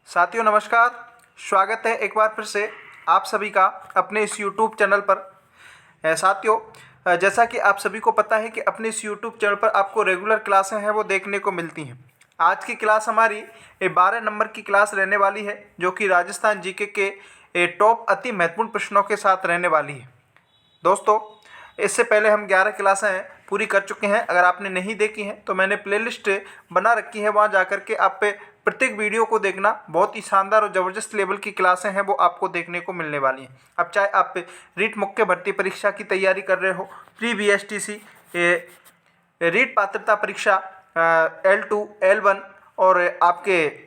साथियों नमस्कार। स्वागत है एक बार फिर से आप सभी का अपने इस YouTube चैनल पर। साथियों, जैसा कि आप सभी को पता है कि अपने इस YouTube चैनल पर आपको रेगुलर क्लासें हैं वो देखने को मिलती हैं। आज की क्लास हमारी 12 नंबर की क्लास रहने वाली है, जो कि राजस्थान जीके के टॉप अति महत्वपूर्ण प्रश्नों के साथ रहने वाली है। दोस्तों, इससे पहले हम 11 क्लासें पूरी कर चुके हैं। अगर आपने नहीं देखी हैं तो मैंने प्लेलिस्ट बना रखी है, वहाँ जा कर के आप पे प्रत्येक वीडियो को देखना। बहुत ही शानदार और ज़बरदस्त लेवल की क्लासें हैं वो आपको देखने को मिलने वाली हैं। अब चाहे आप रीट मुख्य भर्ती परीक्षा की तैयारी कर रहे हो, प्री BSTC रीट पात्रता परीक्षा L2 L1 और आपके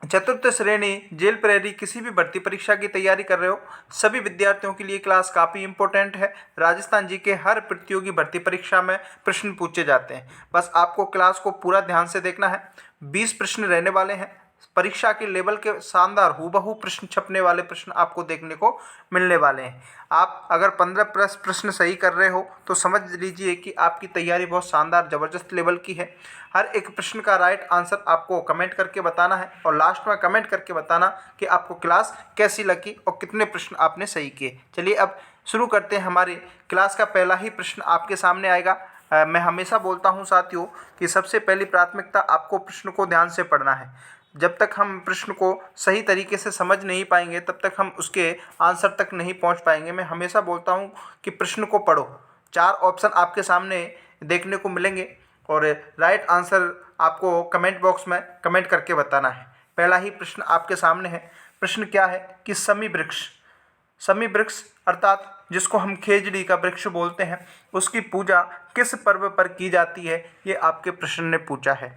चतुर्थ श्रेणी जेल प्रहरी किसी भी भर्ती परीक्षा की तैयारी कर रहे हो, सभी विद्यार्थियों के लिए क्लास काफ़ी इंपॉर्टेंट है। राजस्थान जी के हर प्रतियोगी भर्ती परीक्षा में प्रश्न पूछे जाते हैं। बस आपको क्लास को पूरा ध्यान से देखना है। 20 प्रश्न रहने वाले हैं। परीक्षा के लेवल के शानदार हूबहू प्रश्न छपने वाले प्रश्न आपको देखने को मिलने वाले हैं। आप अगर 15 प्रश्न सही कर रहे हो तो समझ लीजिए कि आपकी तैयारी बहुत शानदार ज़बरदस्त लेवल की है। हर एक प्रश्न का राइट आंसर आपको कमेंट करके बताना है और लास्ट में कमेंट करके बताना कि आपको क्लास कैसी लगी और कितने प्रश्न आपने सही किए। चलिए अब शुरू करते हैं। हमारी क्लास का पहला ही प्रश्न आपके सामने आएगा। मैं हमेशा बोलता हूं साथियों कि सबसे पहली प्राथमिकता आपको प्रश्न को ध्यान से पढ़ना है। जब तक हम प्रश्न को सही तरीके से समझ नहीं पाएंगे तब तक हम उसके आंसर तक नहीं पहुंच पाएंगे। मैं हमेशा बोलता हूं कि प्रश्न को पढ़ो। 4 ऑप्शन आपके सामने देखने को मिलेंगे और राइट आंसर आपको कमेंट बॉक्स में कमेंट करके बताना है। पहला ही प्रश्न आपके सामने है। प्रश्न क्या है कि समी वृक्ष अर्थात जिसको हम खेजड़ी का वृक्ष बोलते हैं, उसकी पूजा किस पर्व पर की जाती है, ये आपके प्रश्न ने पूछा है।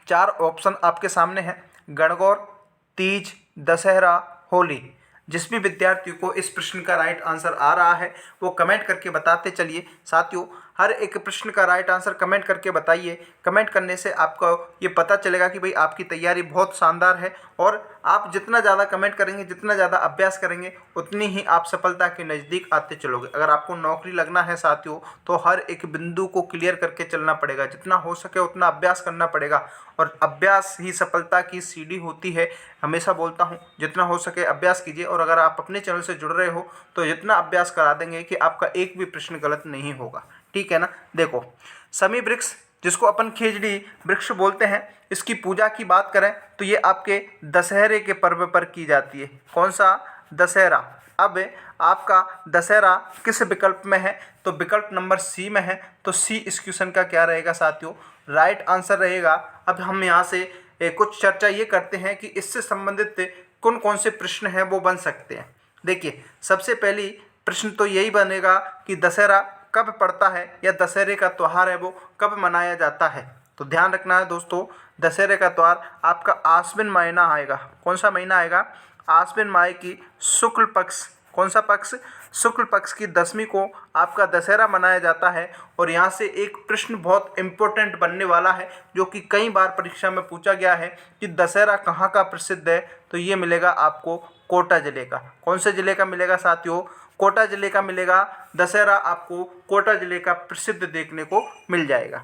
4 ऑप्शन आपके सामने हैं: गणगौर, तीज, दशहरा, होली। जिस भी विद्यार्थी को इस प्रश्न का राइट आंसर आ रहा है वो कमेंट करके बताते चलिए। साथियों, हर एक प्रश्न का राइट आंसर कमेंट करके बताइए। कमेंट करने से आपको ये पता चलेगा कि भाई आपकी तैयारी बहुत शानदार है और आप जितना ज़्यादा कमेंट करेंगे, जितना ज़्यादा अभ्यास करेंगे, उतनी ही आप सफलता के नज़दीक आते चलोगे। अगर आपको नौकरी लगना है साथियों तो हर एक बिंदु को क्लियर करके चलना पड़ेगा। जितना हो सके उतना अभ्यास करना पड़ेगा और अभ्यास ही सफलता की सीढ़ी होती है। हमेशा बोलता हूँ जितना हो सके अभ्यास कीजिए और अगर आप अपने चैनल से जुड़ रहे हो तो जितना अभ्यास करा देंगे कि आपका एक भी प्रश्न गलत नहीं होगा। ठीक है ना। देखो, समी वृक्ष जिसको अपन खेजड़ी वृक्ष बोलते हैं, इसकी पूजा की बात करें तो ये आपके दशहरे के पर्व पर की जाती है। कौन सा? दशहरा। अब आपका दशहरा किस विकल्प में है? तो विकल्प नंबर सी में है। तो सी इस क्वेश्चन का क्या रहेगा साथियों? राइट आंसर रहेगा। अब हम यहाँ से कुछ चर्चा ये करते हैं कि इससे संबंधित कौन कौन से प्रश्न हैं वो बन सकते हैं। देखिए, सबसे पहली प्रश्न तो यही बनेगा कि दशहरा कब पड़ता है या दशहरे का त्यौहार है वो कब मनाया जाता है। तो ध्यान रखना है दोस्तों, दशहरे का त्यौहार आपका आश्विन महीना आएगा। कौन सा महीना आएगा? आश्विन माह की शुक्ल पक्ष। कौन सा पक्ष? शुक्ल पक्ष की 10वीं को आपका दशहरा मनाया जाता है। और यहाँ से एक प्रश्न बहुत इम्पोर्टेंट बनने वाला है जो कि कई बार परीक्षा में पूछा गया है कि दशहरा कहाँ का प्रसिद्ध है। तो ये मिलेगा आपको कोटा जिले का। कौन से जिले का मिलेगा साथियों? कोटा जिले का मिलेगा। दशहरा आपको कोटा जिले का प्रसिद्ध देखने को मिल जाएगा।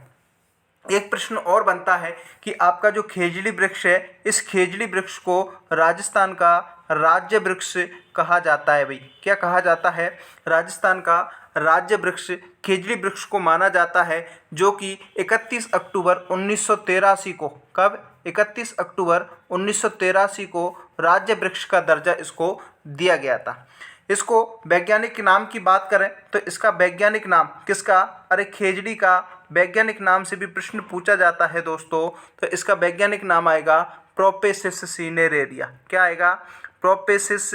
एक प्रश्न और बनता है कि आपका जो खेजड़ी वृक्ष है, इस खेजड़ी वृक्ष को राजस्थान का राज्य वृक्ष कहा जाता है। भाई क्या कहा जाता है? राजस्थान का राज्य वृक्ष खेजड़ी वृक्ष को माना जाता है, जो कि 31 अक्टूबर 1983 को, कब? 31 अक्टूबर 1983 को राज्य वृक्ष का दर्जा इसको दिया गया था। इसको वैज्ञानिक नाम की बात करें तो इसका वैज्ञानिक नाम किसका? अरे खेजड़ी का वैज्ञानिक नाम से भी प्रश्न पूछा जाता है दोस्तों। तो इसका वैज्ञानिक नाम आएगा प्रोपेसिस सिनेरेरिया। क्या आएगा? प्रोपेसिस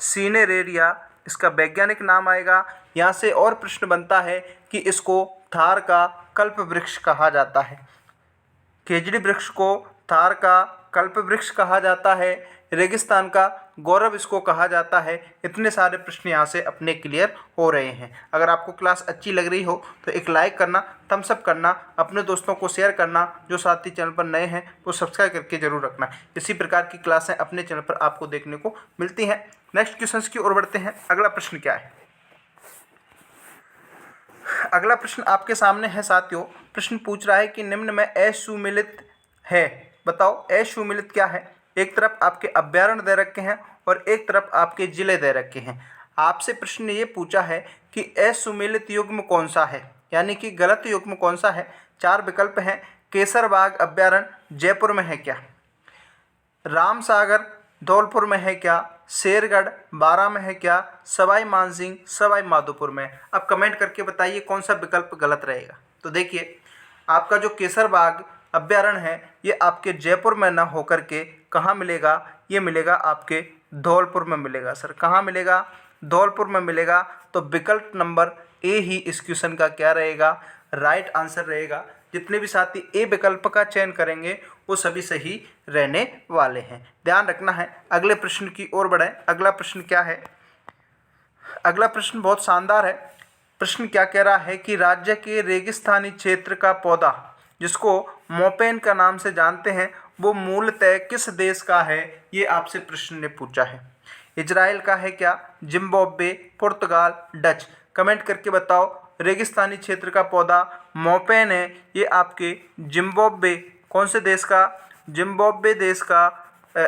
सिनेरेरिया इसका वैज्ञानिक नाम आएगा। यहाँ से और प्रश्न बनता है कि इसको थार का कल्प वृक्ष कहा जाता है। खेजड़ी वृक्ष को थार का कल्प वृक्ष कहा जाता है। रेगिस्तान का गौरव इसको कहा जाता है। इतने सारे प्रश्न यहाँ से अपने क्लियर हो रहे हैं। अगर आपको क्लास अच्छी लग रही हो तो एक लाइक करना, थम्स अप करना, अपने दोस्तों को शेयर करना। जो साथी चैनल पर नए हैं वो सब्सक्राइब करके जरूर रखना। इसी प्रकार की क्लासें अपने चैनल पर आपको देखने को मिलती हैं। नेक्स्ट क्वेश्चन की ओर बढ़ते हैं। अगला प्रश्न क्या है? अगला प्रश्न आपके सामने है साथियों। प्रश्न पूछ रहा है कि निम्न में असुमेलित है। बताओ असुमेलित क्या है? एक तरफ आपके अभ्यारण्य दे रखे हैं और एक तरफ आपके जिले दे रखे हैं। आपसे प्रश्न ने ये पूछा है कि असुमेलित युग्म कौन सा है, यानी कि गलत युग्म कौन सा है। 4 विकल्प हैं। केसरबाग अभ्यारण्य जयपुर में है क्या, रामसागर धौलपुर में है क्या, शेरगढ़ बारां में है क्या, सवाई मानसिंह सवाई माधोपुर में। अब कमेंट करके बताइए कौन सा विकल्प गलत रहेगा। तो देखिए, आपका जो केसरबाग अभ्यारण्य है ये आपके जयपुर में ना होकर के कहाँ मिलेगा, ये मिलेगा आपके धौलपुर में मिलेगा। सर कहाँ मिलेगा, धौलपुर में मिलेगा। तो विकल्प नंबर ए ही इस क्वेश्चन का क्या रहेगा, राइट आंसर रहेगा। जितने भी साथी ए विकल्प का चयन करेंगे वो सभी सही रहने वाले हैं, ध्यान रखना है। अगले प्रश्न की ओर बढ़ें। अगला प्रश्न क्या है, अगला प्रश्न बहुत शानदार है। प्रश्न क्या कह रहा है कि राज्य के रेगिस्तानी क्षेत्र का पौधा जिसको मोपेन का नाम से जानते हैं वो मूलतः किस देश का है, ये आपसे प्रश्न ने पूछा है। इजराइल का है क्या, जिम्बाब्वे, पुर्तगाल, डच। कमेंट करके बताओ। रेगिस्तानी क्षेत्र का पौधा मोपेन है, ये आपके जिम्बाब्वे कौन से देश का, जिम्बाब्वे देश का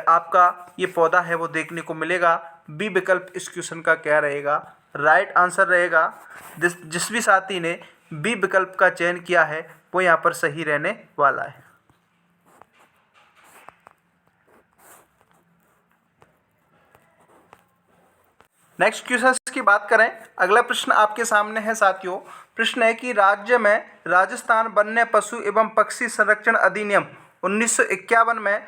आपका ये पौधा है वो देखने को मिलेगा। बी विकल्प इस क्वेश्चन का क्या रहेगा, राइट आंसर रहेगा। जिस भी साथी ने बी विकल्प का चयन किया है वो यहाँ पर सही रहने वाला है। नेक्स्ट क्वेश्चन की बात करें। अगला प्रश्न आपके सामने है साथियों। प्रश्न है कि राज्य में राजस्थान वन्य पशु एवं पक्षी संरक्षण अधिनियम 1951 में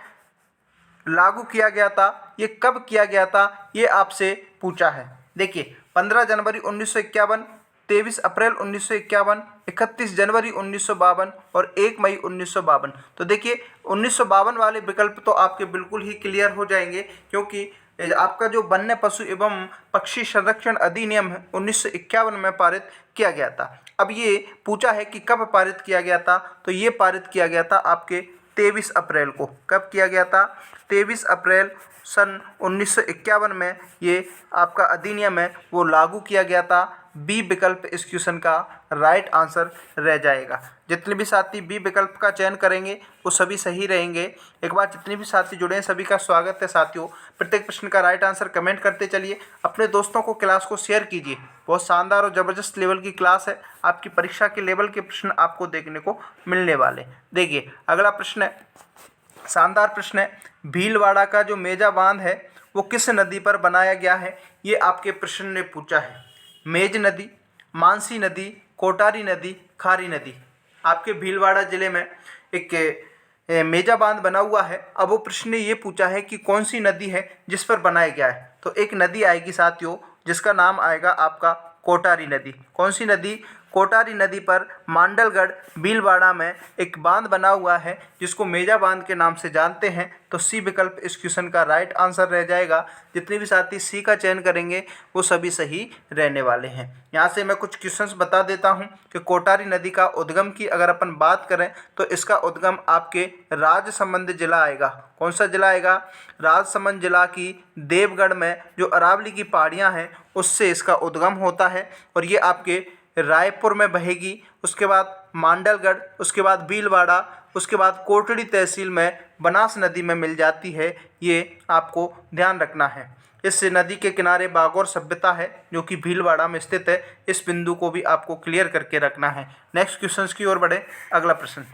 लागू किया गया था, ये कब किया गया था, ये आपसे पूछा है। देखिए, 15 जनवरी 1951, 23 अप्रैल 1951, 31 जनवरी 1952 और 1 मई 1952। तो देखिए 1952 वाले विकल्प तो आपके बिल्कुल ही क्लियर हो जाएंगे, क्योंकि आपका जो वन्य पशु एवं पक्षी संरक्षण अधिनियम है 1951 में पारित किया गया था। अब ये पूछा है कि कब पारित किया गया था, तो ये पारित किया गया था आपके 23 अप्रैल को। कब किया गया था, 23 अप्रैल सन 1951 में ये आपका अधिनियम है वो लागू किया गया था। बी विकल्प इस क्वेश्चन का राइट आंसर रह जाएगा। जितने भी साथी बी विकल्प का चयन करेंगे वो सभी सही रहेंगे। एक बार जितने भी साथी जुड़े हैं सभी का स्वागत है साथियों। प्रत्येक प्रश्न का राइट आंसर कमेंट करते चलिए, अपने दोस्तों को क्लास को शेयर कीजिए। बहुत शानदार और ज़बरदस्त लेवल की क्लास है, आपकी परीक्षा के लेवल के प्रश्न आपको देखने को मिलने वाले। देखिए अगला प्रश्न है, शानदार प्रश्न है। भीलवाड़ा का जो मेजा बांध है वो किस नदी पर बनाया गया है, ये आपके प्रश्न ने पूछा है। मेज नदी, मानसी नदी, कोटारी नदी, खारी नदी। आपके भीलवाड़ा जिले में एक मेजा बांध बना हुआ है। अब वो प्रश्न ने ये पूछा है कि कौन सी नदी है जिस पर बनाया गया है। तो एक नदी आएगी साथियों जिसका नाम आएगा आपका कोटारी नदी। कौन सी नदी, कोटारी नदी पर मांडलगढ़ भीलवाड़ा में एक बांध बना हुआ है जिसको मेजा बांध के नाम से जानते हैं। तो सी विकल्प इस क्वेश्चन का राइट आंसर रह जाएगा। जितने भी साथी सी का चयन करेंगे वो सभी सही रहने वाले हैं। यहाँ से मैं कुछ क्वेश्चंस बता देता हूँ कि कोटारी नदी का उद्गम की अगर अपन बात करें तो इसका उद्गम आपके राजसमंद जिला आएगा। कौन सा जिला आएगा, राजसमंद जिला की देवगढ़ में जो अरावली की पहाड़ियाँ हैं उससे इसका उद्गम होता है और ये आपके रायपुर में बहेगी। उसके बाद मांडलगढ़, उसके बाद भीलवाड़ा, उसके बाद कोटड़ी तहसील में बनास नदी में मिल जाती है। ये आपको ध्यान रखना है। इस नदी के किनारे बागौर सभ्यता है जो कि भीलवाड़ा में स्थित है। इस बिंदु को भी आपको क्लियर करके रखना है। नेक्स्ट क्वेश्चन की ओर बढ़े। अगला प्रश्न,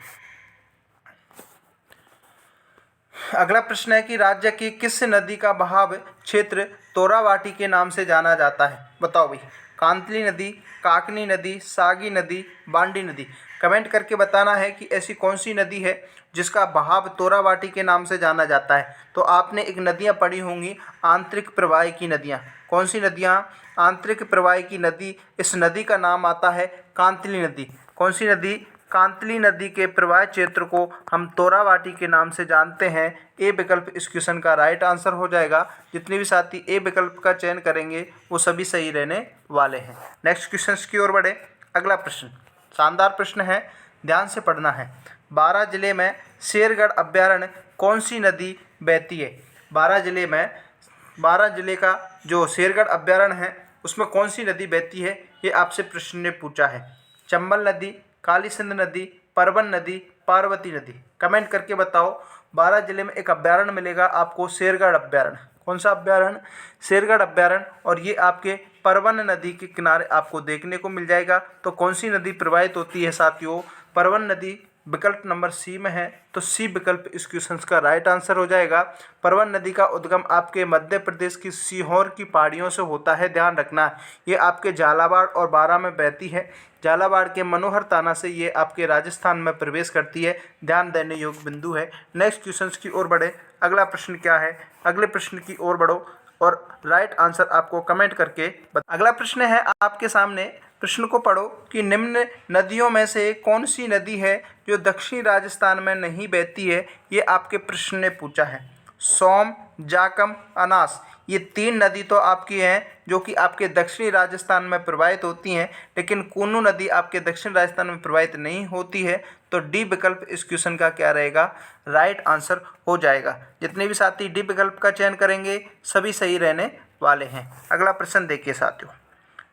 अगला प्रश्न है कि राज्य की किस नदी का बहाव क्षेत्र तोरावाटी के नाम से जाना जाता है। बताओ भाई, कांतली नदी, काकनी नदी, सागी नदी, बांडी नदी। कमेंट करके बताना है कि ऐसी कौन सी नदी है जिसका बहाव तोरावाटी के नाम से जाना जाता है। तो आपने एक नदियाँ पढ़ी होंगी आंतरिक प्रवाह की नदियाँ। कौन सी नदियाँ, आंतरिक प्रवाह की नदी। इस नदी का नाम आता है कांतली नदी। कौन सी नदी, कांतली नदी के प्रवाह क्षेत्र को हम तोरावाटी के नाम से जानते हैं। ए विकल्प इस क्वेश्चन का राइट आंसर हो जाएगा। जितने भी साथी ए विकल्प का चयन करेंगे वो सभी सही रहने वाले हैं। नेक्स्ट क्वेश्चन की ओर बढ़े। अगला प्रश्न शानदार प्रश्न है, ध्यान से पढ़ना है। बारां जिले में शेरगढ़ अभ्यारण्य कौन सी नदी बहती है। बारां जिले का जो शेरगढ़ अभ्यारण्य है उसमें कौन सी नदी बहती है, ये आपसे प्रश्न ने पूछा है। चंबल नदी, काली सिंध नदी, परवन नदी, पार्वती नदी। कमेंट करके बताओ बारां जिले में एक अभ्यारण्य मिलेगा आपको, शेरगढ़ अभ्यारण्य। कौन सा अभ्यारण्य? शेरगढ़ अभ्यारण्य। और ये आपके परवन नदी के किनारे आपको देखने को मिल जाएगा। तो कौन सी नदी प्रवाहित होती है साथियों? परवन नदी। विकल्प नंबर सी में है, तो सी विकल्प इस क्वेश्चन का राइट आंसर हो जाएगा। परवन नदी का उद्गम आपके मध्य प्रदेश की सीहोर की पहाड़ियों से होता है, ध्यान रखना। ये आपके झालावाड़ और बारां में बहती है। झालावाड़ के मनोहर ताना से ये आपके राजस्थान में प्रवेश करती है, ध्यान देने योग्य बिंदु है। नेक्स्ट क्वेश्चन की ओर बढ़े। अगला प्रश्न क्या है? अगले प्रश्न की ओर बढ़ो और राइट आंसर आपको कमेंट करके अगला प्रश्न है आपके सामने। प्रश्न को पढ़ो कि निम्न नदियों में से कौन सी नदी है जो दक्षिणी राजस्थान में नहीं बहती है? ये आपके प्रश्न ने पूछा है। सोम, जाकम, अनास, ये 3 नदी तो आपकी हैं जो कि आपके दक्षिणी राजस्थान में प्रवाहित होती हैं, लेकिन कूनू नदी आपके दक्षिण राजस्थान में प्रवाहित नहीं होती है। तो डी विकल्प इस क्वेश्चन का क्या रहेगा? राइट आंसर हो जाएगा। जितने भी साथी डी विकल्प का चयन करेंगे सभी सही रहने वाले हैं। अगला प्रश्न देखिए साथियों,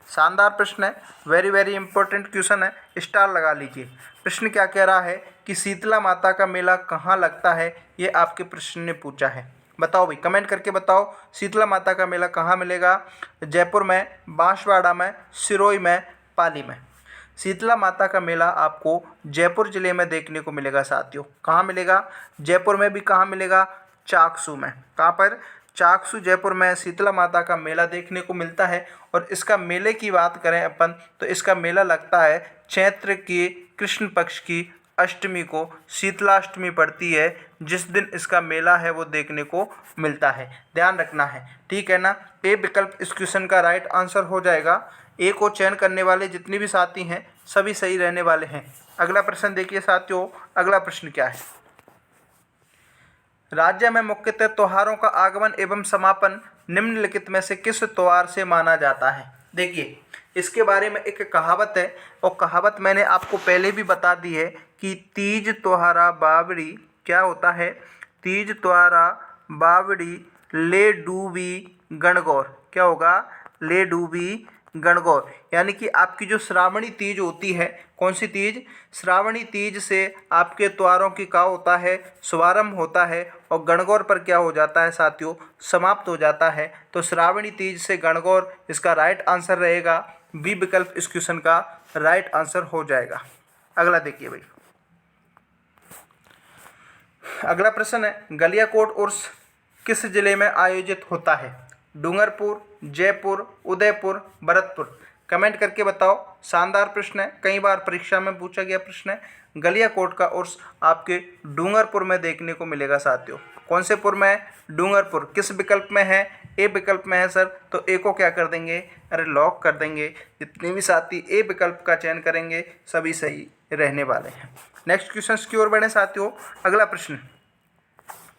शानदार प्रश्न है, वेरी वेरी इंपॉर्टेंट क्वेश्चन है, स्टार लगा लीजिए। प्रश्न क्या कह रहा है कि शीतला माता का मेला कहाँ लगता है? ये आपके प्रश्न ने पूछा है। बताओ भाई, कमेंट करके बताओ, शीतला माता का मेला कहाँ मिलेगा? जयपुर में, बांसवाड़ा में, सिरोही में, पाली में। शीतला माता का मेला आपको जयपुर जिले में देखने को मिलेगा साथियों। कहाँ मिलेगा? जयपुर में भी। कहाँ मिलेगा? चाकसू में। कहाँ पर? चाकसू, जयपुर में शीतला माता का मेला देखने को मिलता है। और इसका मेले की बात करें अपन, तो इसका मेला लगता है चैत्र के कृष्ण पक्ष की अष्टमी को, शीतलाष्टमी पड़ती है, जिस दिन इसका मेला है वो देखने को मिलता है, ध्यान रखना है, ठीक है ना। ए विकल्प इस क्वेश्चन का राइट आंसर हो जाएगा। ए को चयन करने वाले जितने भी साथी हैं सभी सही रहने वाले हैं। अगला प्रश्न देखिए साथियों, अगला प्रश्न क्या है? राज्य में मुख्यतः त्योहारों का आगमन एवं समापन निम्नलिखित में से किस त्योहार से माना जाता है? देखिए, इसके बारे में एक कहावत है, और कहावत मैंने आपको पहले भी बता दी है कि तीज त्योहारा बावड़ी, क्या होता है? तीज त्योहारा बावड़ी ले डूबी गणगौर। क्या होगा? ले डूबी गणगौर। यानी कि आपकी जो श्रावणी तीज होती है, कौन सी तीज? श्रावणी तीज से आपके त्योहारों की क्या होता है? शुभारंभ होता है, और गणगौर पर क्या हो जाता है साथियों? समाप्त हो जाता है। तो श्रावणी तीज से गणगौर इसका राइट आंसर रहेगा। बी विकल्प इस क्वेश्चन का राइट आंसर हो जाएगा। अगला देखिए भाई, अगला प्रश्न है, गलियाकोट उर्स किस जिले में आयोजित होता है? डूंगरपुर, जयपुर, उदयपुर, भरतपुर। कमेंट करके बताओ। शानदार प्रश्न है, कई बार परीक्षा में पूछा गया प्रश्न है। गलियाकोट का उर्स आपके डूंगरपुर में देखने को मिलेगा साथियों। कौन से पुर में? डूंगरपुर। किस विकल्प में है? ए विकल्प में है सर। तो ए को क्या कर देंगे? अरे लॉक कर देंगे। जितने भी साथी ए विकल्प का चयन करेंगे सभी सही रहने वाले हैं। नेक्स्ट क्वेश्चन की ओर बढ़े साथियों। अगला प्रश्न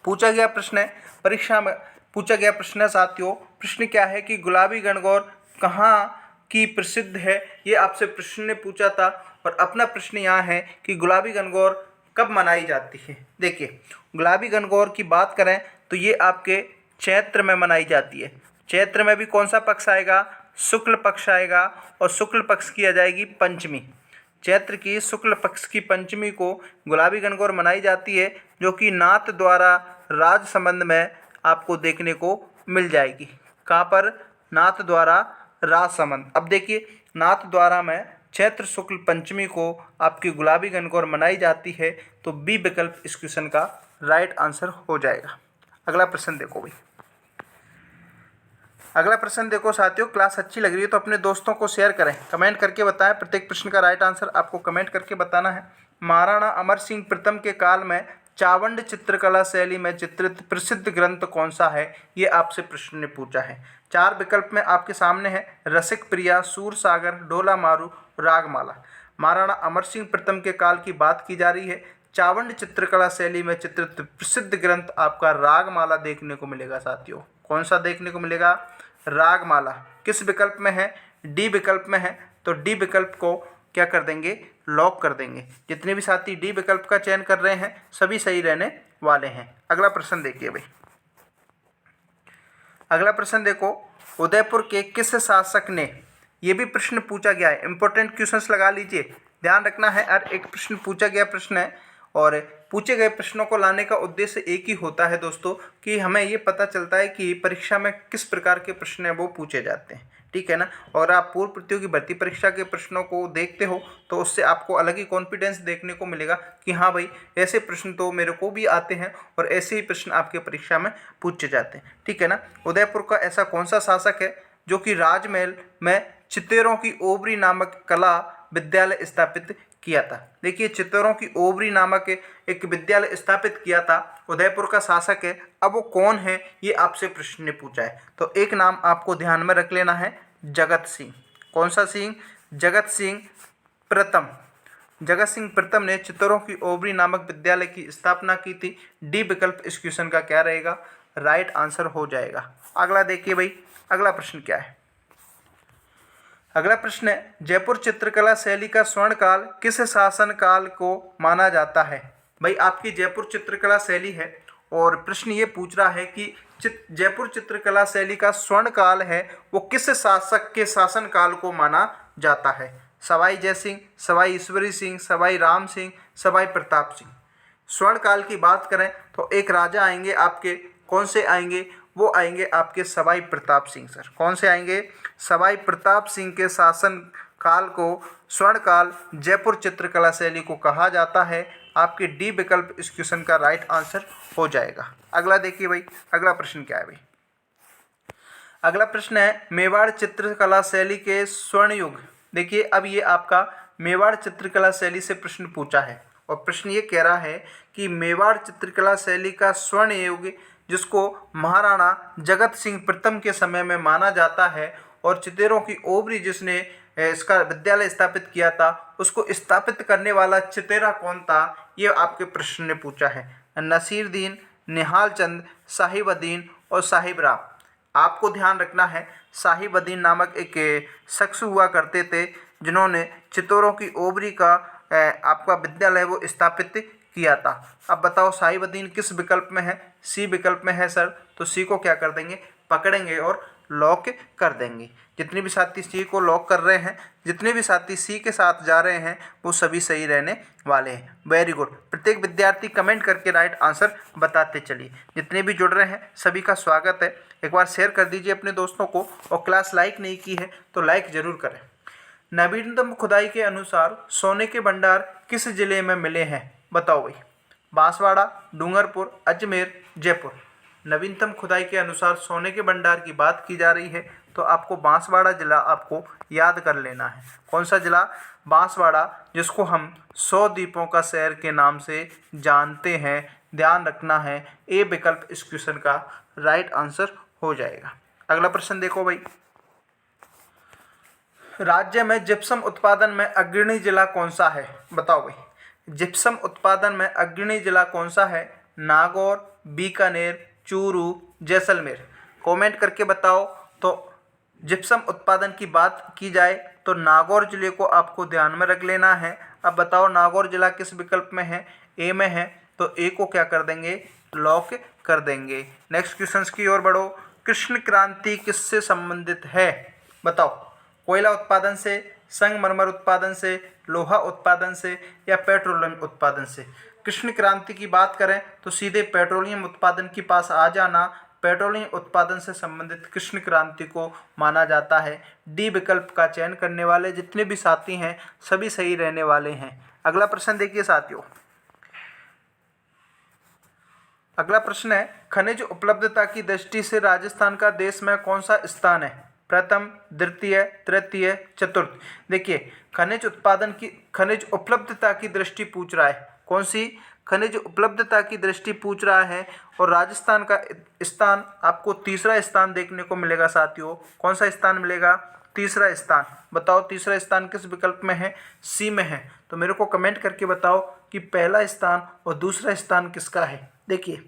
पूछा गया प्रश्न है, परीक्षा में पूछा गया प्रश्न है साथियों। प्रश्न क्या है कि गुलाबी गणगौर कहाँ की प्रसिद्ध है? ये आपसे प्रश्न ने पूछा था। और अपना प्रश्न यहाँ है कि गुलाबी गणगौर कब मनाई जाती है? देखिए, गुलाबी गणगौर की बात करें तो ये आपके चैत्र में मनाई जाती है। चैत्र में भी कौन सा पक्ष आएगा? शुक्ल पक्ष आएगा, और शुक्ल पक्ष की आ जाएगी पंचमी। चैत्र की शुक्ल पक्ष की पंचमी को गुलाबी गणगौर मनाई जाती है, जो कि नाथ द्वारा राज संबंध में आपको देखने को मिल जाएगी। कहाँ पर? नाथ द्वारा राज संबंध। अब देखिए, नाथ द्वारा में चैत्र शुक्ल पंचमी को आपकी गुलाबी गणगौर मनाई जाती है। तो बी विकल्प इस क्वेश्चन का राइट आंसर हो जाएगा। अगला प्रश्न देखो भाई, अगला प्रश्न देखो साथियों। क्लास अच्छी लग रही है तो अपने दोस्तों को शेयर करें, कमेंट करके बताएं। प्रत्येक प्रश्न का राइट आंसर आपको कमेंट करके बताना है। महाराणा अमर सिंह प्रथम के काल में चावंड चित्रकला शैली में चित्रित प्रसिद्ध ग्रंथ कौन सा है? ये आपसे प्रश्न ने पूछा है। 4 विकल्प में आपके सामने है, रसिक प्रिया, सूरसागर, ढोला मारू, रागमाला। महाराणा अमर सिंह प्रथम के काल की बात की जा रही है। चावंड चित्रकला शैली में चित्रित प्रसिद्ध ग्रंथ आपका रागमाला देखने को मिलेगा साथियों। कौन सा देखने को मिलेगा? रागमाला। किस विकल्प में है? डी विकल्प में है। तो डी विकल्प को क्या कर देंगे? लॉक कर देंगे। जितने भी साथी डी विकल्प का चयन कर रहे हैं सभी सही रहने वाले हैं। अगला प्रश्न देखिए भाई, अगला प्रश्न देखो, उदयपुर के किस शासक ने, ये भी प्रश्न पूछा गया है, इंपॉर्टेंट क्वेश्चंस लगा लीजिए, ध्यान रखना है। और एक प्रश्न पूछा गया प्रश्न है, और पूछे गए प्रश्नों को लाने का उद्देश्य एक ही होता है दोस्तों कि हमें ये पता चलता है कि परीक्षा में किस प्रकार के प्रश्न हैं वो पूछे जाते हैं, ठीक है ना। और आप पूर्व प्रतियोगी भर्ती परीक्षा के प्रश्नों को देखते हो तो उससे आपको अलग ही कॉन्फिडेंस देखने को मिलेगा कि हाँ भाई, ऐसे प्रश्न तो मेरे को भी आते हैं और ऐसे ही प्रश्न आपके परीक्षा में पूछे जाते हैं, ठीक है ना। उदयपुर का ऐसा कौन सा शासक है जो कि राजमहल में चित्तेरों की ओबरी नामक कला विद्यालय स्थापित किया था? देखिए, चित्तेरों की ओबरी नामक एक विद्यालय स्थापित किया था, उदयपुर का शासक है। अब वो कौन है ये आपसे प्रश्न ने पूछा है, तो एक नाम आपको ध्यान में रख लेना है, जगत सिंह। कौन सा सिंह? जगत सिंह प्रथम। जगत सिंह प्रथम ने चित्तौरों की ओबरी नामक विद्यालय की स्थापना की थी। डी विकल्प इस क्वेश्चन का क्या रहेगा? राइट आंसर हो जाएगा। अगला देखिए भाई, अगला प्रश्न क्या है। अगला प्रश्न है, जयपुर चित्रकला शैली का स्वर्ण काल किस शासन काल को माना जाता है? भाई, आपकी जयपुर चित्रकला शैली है और प्रश्न ये पूछ रहा है कि जयपुर चित्रकला शैली का स्वर्ण काल है वो किस शासक के शासन काल को माना जाता है? सवाई जयसिंह, सवाई ईश्वरी सिंह, सवाई राम सिंह, सवाई प्रताप सिंह। स्वर्ण काल की बात करें तो एक राजा आएंगे आपके, कौन से आएंगे? वो आएंगे आपके सवाई प्रताप सिंह सर। कौन से आएंगे? सवाई प्रताप सिंह के शासन काल को स्वर्ण काल जयपुर चित्रकला शैली को कहा जाता है। आपके डी विकल्प इस क्वेश्चन का राइट आंसर हो जाएगा। अगला देखिए भाई, अगला प्रश्न क्या है भाई। अगला प्रश्न है, मेवाड़ चित्रकला शैली के स्वर्ण युग। देखिए, अब ये आपका मेवाड़ चित्रकला शैली से प्रश्न पूछा है और प्रश्न ये कह रहा है कि मेवाड़ चित्रकला शैली का स्वर्ण युग जिसको महाराणा जगत सिंह प्रथम के समय में माना जाता है और चित्तेरों की ओबरी जिसने इसका विद्यालय स्थापित किया था, उसको स्थापित करने वाला चित्तेरा कौन था, ये आपके प्रश्न ने पूछा है। नसीरुद्दीन, निहाल चंद, साहिबुद्दीन और साहिब राम। आपको ध्यान रखना है, साहिबुद्दीन नामक एक शख्स हुआ करते थे जिन्होंने चित्तौरों की ओबरी का आपका विद्यालय वो स्थापित किया था। अब बताओ साहिबुद्दीन किस विकल्प में है? सी विकल्प में है सर। तो सी को क्या कर देंगे? पकड़ेंगे और लॉक कर देंगे। जितने भी साथी सी को लॉक कर रहे हैं, जितने भी साथी सी के साथ जा रहे हैं, वो सभी सही रहने वाले हैं। Very good. प्रत्येक विद्यार्थी कमेंट करके राइट आंसर बताते चलिए। जितने भी जुड़ रहे हैं सभी का स्वागत है। एक बार शेयर कर दीजिए अपने दोस्तों को और क्लास लाइक नहीं की है तो लाइक जरूर करें। नवीनतम खुदाई के अनुसार सोने के भंडार किस जिले में मिले हैं? बताओ भाई। बांसवाड़ा, डूंगरपुर, अजमेर, जयपुर। नवीनतम खुदाई के अनुसार सोने के भंडार की बात की जा रही है तो आपको बांसवाड़ा जिला आपको याद कर लेना है। कौन सा जिला? बांसवाड़ा, जिसको हम 100 द्वीपों का शहर के नाम से जानते हैं। ध्यान रखना है, ए विकल्प इस क्वेश्चन का राइट आंसर हो जाएगा। अगला प्रश्न देखो भाई। राज्य में जिप्सम उत्पादन में अग्रणी जिला कौन सा है? बताओ भाई। जिप्सम उत्पादन में अग्रणी जिला कौन सा है? नागौर, बीकानेर, चूरू, जैसलमेर। कमेंट करके बताओ। तो जिप्सम उत्पादन की बात की जाए तो नागौर जिले को आपको ध्यान में रख लेना है। अब बताओ नागौर जिला किस विकल्प में है? ए में है, तो ए को क्या कर देंगे? लॉक कर देंगे। नेक्स्ट क्वेश्चन की ओर बढ़ो। कृष्ण क्रांति किससे संबंधित है? बताओ। कोयला उत्पादन से, संगमरमर उत्पादन से, लोहा उत्पादन से या पेट्रोलियम उत्पादन से? कृष्ण क्रांति की बात करें तो सीधे पेट्रोलियम उत्पादन के पास आ जाना। पेट्रोलियम उत्पादन से संबंधित कृष्ण क्रांति को माना जाता है। डी विकल्प का चयन करने वाले जितने भी साथी हैं सभी सही रहने वाले हैं। अगला प्रश्न देखिए साथियों। अगला प्रश्न है, खनिज उपलब्धता की दृष्टि से राजस्थान का देश में कौन सा स्थान है? प्रथम, द्वितीय, तृतीय, चतुर्थ। देखिए, खनिज उपलब्धता की दृष्टि पूछ रहा है। कौन सी? खनिज उपलब्धता की दृष्टि पूछ रहा है और राजस्थान का स्थान आपको तीसरा स्थान देखने को मिलेगा साथियों। कौन सा स्थान मिलेगा? तीसरा स्थान। बताओ तीसरा स्थान किस विकल्प में है? सी में है। तो मेरे को कमेंट करके बताओ कि पहला स्थान और दूसरा स्थान किसका है। देखिए,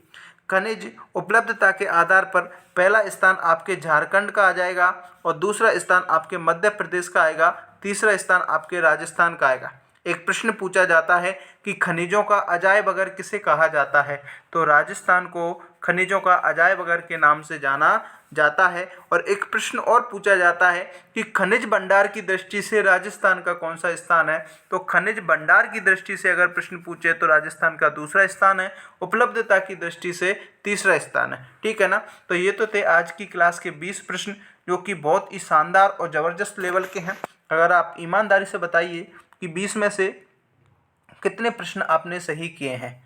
खनिज उपलब्धता के आधार पर पहला स्थान आपके झारखंड का आ जाएगा और दूसरा स्थान आपके मध्य प्रदेश का आएगा, तीसरा स्थान आपके राजस्थान का आएगा। एक प्रश्न पूछा जाता है कि खनिजों का अजायब घर किसे कहा जाता है? तो राजस्थान को खनिजों का अजायब घर के नाम से जाना जाता है। और एक प्रश्न और पूछा जाता है कि खनिज भंडार की दृष्टि से राजस्थान का कौन सा स्थान है। तो खनिज भंडार की दृष्टि से अगर प्रश्न पूछे तो राजस्थान का दूसरा स्थान है, उपलब्धता की दृष्टि से तीसरा स्थान है। ठीक है ना। तो ये तो थे आज की क्लास के 20 प्रश्न, जो कि बहुत ही शानदार और ज़बरदस्त लेवल के हैं। अगर आप ईमानदारी से बताइए कि 20 में से कितने प्रश्न आपने सही किए हैं।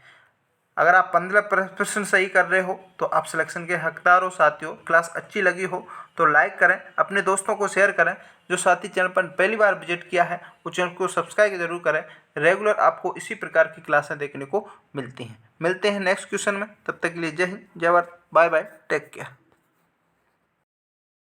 अगर आप 15 प्रश्न सही कर रहे हो तो आप सिलेक्शन के हकदार हो। साथियों, क्लास अच्छी लगी हो तो लाइक करें, अपने दोस्तों को शेयर करें। जो साथी चैनल पर पहली बार विजिट किया है वो चैनल को सब्सक्राइब जरूर करें। रेगुलर आपको इसी प्रकार की क्लासें देखने को मिलती हैं। मिलते हैं नेक्स्ट क्वेश्चन में, तब तक के लिए जय हिंद, जय Bharat, bye bye, take care.